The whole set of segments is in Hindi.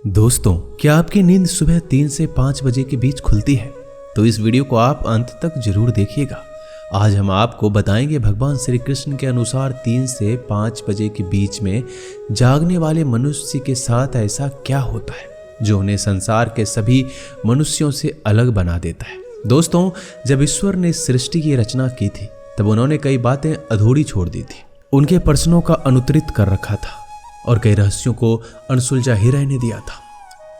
दोस्तों, क्या आपकी नींद सुबह 3 से 5 बजे के बीच खुलती है? तो इस वीडियो को आप अंत तक जरूर देखिएगा। आज हम आपको बताएंगे भगवान श्री कृष्ण के अनुसार 3 से 5 बजे के बीच में जागने वाले मनुष्य के साथ ऐसा क्या होता है जो उन्हें संसार के सभी मनुष्यों से अलग बना देता है। दोस्तों, जब ईश्वर ने सृष्टि की रचना की थी तब उन्होंने कई बातें अधूरी छोड़ दी थी। उनके प्रश्नों का अनुत्तरित कर रखा था और कई रहस्यों को अनसुलझा ही रहने दिया था,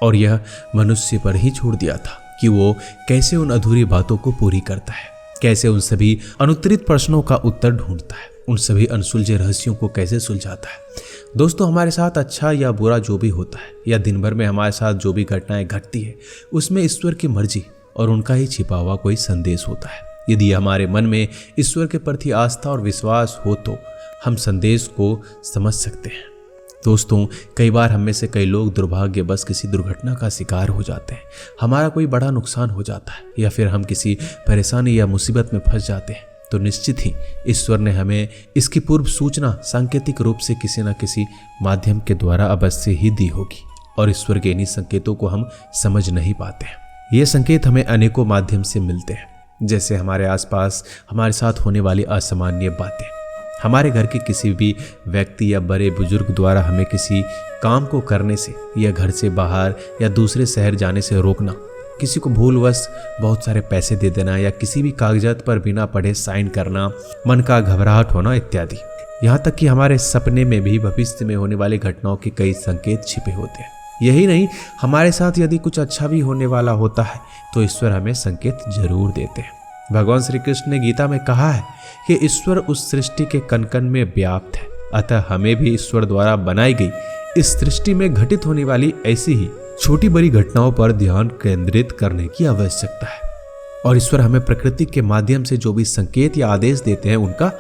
और यह मनुष्य पर ही छोड़ दिया था कि वो कैसे उन अधूरी बातों को पूरी करता है, कैसे उन सभी अनुत्तरित प्रश्नों का उत्तर ढूंढता है, उन सभी अनसुलझे रहस्यों को कैसे सुलझाता है। दोस्तों, हमारे साथ अच्छा या बुरा जो भी होता है या दिन भर में हमारे साथ जो भी घटनाएं घटती है उसमें ईश्वर की मर्जी और उनका ही छिपा हुआ कोई संदेश होता है। यदि हमारे मन में ईश्वर के प्रति आस्था और विश्वास हो तो हम संदेश को समझ सकते हैं। दोस्तों, कई बार हम में से कई लोग दुर्भाग्यवश किसी दुर्घटना का शिकार हो जाते हैं, हमारा कोई बड़ा नुकसान हो जाता है या फिर हम किसी परेशानी या मुसीबत में फंस जाते हैं, तो निश्चित ही ईश्वर ने हमें इसकी पूर्व सूचना सांकेतिक रूप से किसी न किसी माध्यम के द्वारा अवश्य ही दी होगी, और ईश्वर के इन्हीं संकेतों को हम समझ नहीं पाते हैं। ये संकेत हमें अनेकों माध्यम से मिलते हैं, जैसे हमारे आसपास हमारे साथ होने वाली असामान्य बातें, हमारे घर के किसी भी व्यक्ति या बड़े बुजुर्ग द्वारा हमें किसी काम को करने से या घर से बाहर या दूसरे शहर जाने से रोकना, किसी को भूलवश बहुत सारे पैसे दे देना या किसी भी कागजात पर बिना पढ़े साइन करना, मन का घबराहट होना इत्यादि। यहाँ तक कि हमारे सपने में भी भविष्य में होने वाली घटनाओं के कई संकेत छिपे होते हैं। यही नहीं, हमारे साथ यदि कुछ अच्छा भी होने वाला होता है तो ईश्वर हमें संकेत जरूर देते हैं। भगवान श्री कृष्ण ने गीता में कहा है कि ईश्वर उस सृष्टि के कण कण में व्याप्त है, अतः हमें भी ईश्वर द्वारा बनाई गई इस सृष्टि में घटित होने वाली ऐसी ही छोटी बड़ी घटनाओं पर ध्यान केंद्रित करने की आवश्यकता है, और ईश्वर हमें प्रकृति के माध्यम से जो भी संकेत या आदेश देते हैं उनका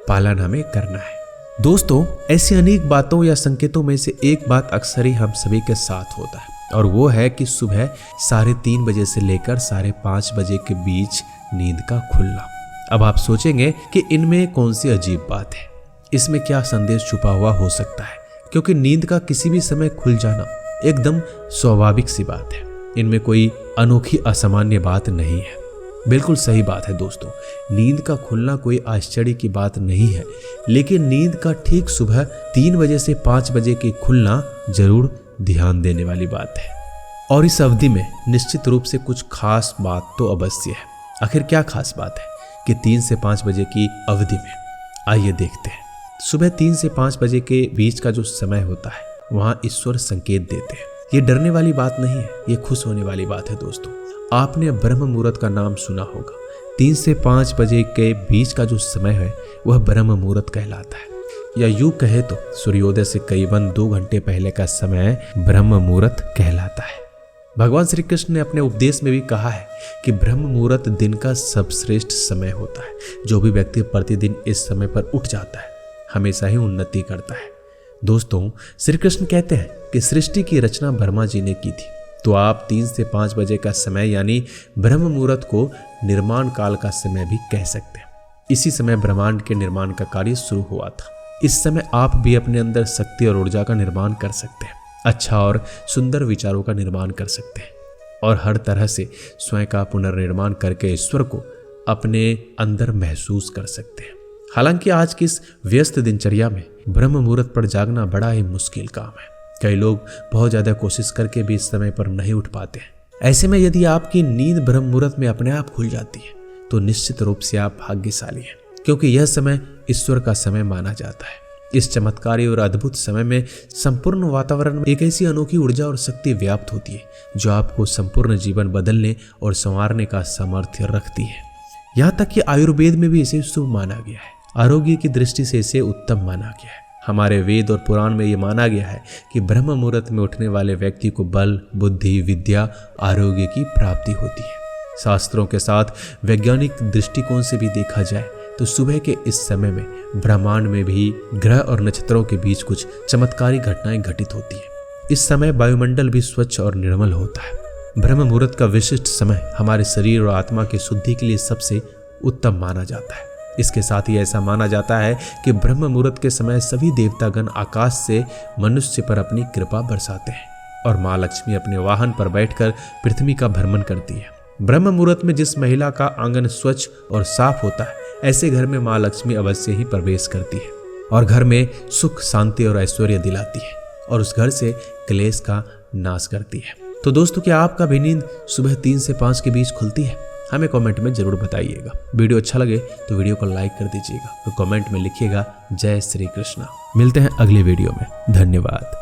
पालन हमें करना है। दोस्तों, ऐसी अनेक बातों या संकेतों में से एक बात अक्सर ही हम सभी के साथ होता है, और वो है कि सुबह 3:30 बजे से लेकर 5:30 बजे के बीच नींद का खुलना। अब आप सोचेंगे कि इनमें कौन सी अजीब बात है, इसमें क्या संदेश छुपा हुआ हो सकता है, क्योंकि नींद का किसी भी समय खुल जाना एकदम स्वाभाविक सी बात है। इनमें कोई अनोखी असामान्य बात नहीं है, बिल्कुल सही बात है। दोस्तों, नींद का खुलना कोई आश्चर्य की बात नहीं है, लेकिन नींद का ठीक सुबह 3 बजे से 5 बजे के खुलना जरूर ध्यान देने वाली बात है, और इस अवधि में निश्चित रूप से कुछ खास बात तो अवश्य है। आखिर क्या खास बात है कि 3 से 5 बजे की अवधि में, आइए देखते हैं। सुबह 3 से 5 बजे के बीच का जो समय होता है वहां ईश्वर संकेत देते हैं। ये डरने वाली बात नहीं है, ये खुश होने वाली बात है। दोस्तों, आपने ब्रह्म मुहूर्त का नाम सुना होगा। 3 से 5 बजे के बीच का जो समय है वह ब्रह्म मुहूर्त कहलाता है, या यूं कहे तो सूर्योदय से करीबन 2 घंटे पहले का समय ब्रह्म मुहूर्त कहलाता है। भगवान श्री कृष्ण ने अपने उपदेश में भी कहा है कि ब्रह्म मुहूर्त दिन का सर्वश्रेष्ठ समय होता है। जो भी व्यक्ति प्रतिदिन इस समय पर उठ जाता है हमेशा ही उन्नति करता है। दोस्तों, श्री कृष्ण कहते हैं कि सृष्टि की रचना ब्रह्मा जी ने की थी, तो आप 3 से 5 बजे का समय यानी ब्रह्म मुहूर्त को निर्माण काल का समय भी कह सकते हैं। इसी समय ब्रह्मांड के निर्माण का कार्य शुरू हुआ था। इस समय आप भी अपने अंदर शक्ति और ऊर्जा का निर्माण कर सकते हैं, अच्छा और सुंदर विचारों का निर्माण कर सकते हैं, और हर तरह से स्वयं का पुनर्निर्माण करके ईश्वर को अपने अंदर महसूस कर सकते हैं। हालांकि आज की इस व्यस्त दिनचर्या में ब्रह्म मुहूर्त पर जागना बड़ा ही मुश्किल काम है। कई लोग बहुत ज्यादा कोशिश करके भी इस समय पर नहीं उठ पाते हैं। ऐसे में यदि आपकी नींद ब्रह्म मुहूर्त में अपने आप खुल जाती है तो निश्चित रूप से आप भाग्यशाली हैं, क्योंकि यह समय ईश्वर का समय माना जाता है। इस चमत्कारी और अद्भुत समय में संपूर्ण वातावरण में एक ऐसी अनोखी ऊर्जा और शक्ति व्याप्त होती है जो आपको संपूर्ण जीवन बदलने और संवारने का सामर्थ्य रखती है। यहाँ तक कि आयुर्वेद में भी इसे शुभ माना गया है, आरोग्य की दृष्टि से इसे उत्तम माना गया है। हमारे वेद और पुराण में ये माना गया है कि ब्रह्म मुहूर्त में उठने वाले व्यक्ति को बल, बुद्धि, विद्या, आरोग्य की प्राप्ति होती है। शास्त्रों के साथ वैज्ञानिक दृष्टिकोण से भी देखा जाए तो सुबह के इस समय में ब्रह्मांड में भी ग्रह और नक्षत्रों के बीच कुछ चमत्कारी घटनाएं घटित होती है। इस समय वायुमंडल भी स्वच्छ और निर्मल होता है। ब्रह्म मुहूर्त का विशिष्ट समय हमारे शरीर और आत्मा की शुद्धि के लिए सबसे उत्तम माना जाता है। इसके साथ ही ऐसा माना जाता है कि ब्रह्म मुहूर्त के समय सभी देवतागण आकाश से मनुष्य पर अपनी कृपा बरसाते हैं। और माँ लक्ष्मी अपने वाहन पर बैठकर पृथ्वी का भ्रमण करती है। ब्रह्म मुहूर्त में जिस महिला का आंगन स्वच्छ और साफ होता है, ऐसे घर में माँ लक्ष्मी अवश्य ही प्रवेश करती है और घर में सुख, शांति और ऐश्वर्य दिलाती है और उस घर से क्लेश का नाश करती है। तो दोस्तों, क्या आपका भी नींद सुबह 3 से 5 के बीच खुलती है? हमें कमेंट में जरूर बताइएगा। वीडियो अच्छा लगे तो वीडियो को लाइक कर दीजिएगा और कमेंट में लिखिएगा जय श्री कृष्णा। मिलते हैं अगले वीडियो में। धन्यवाद।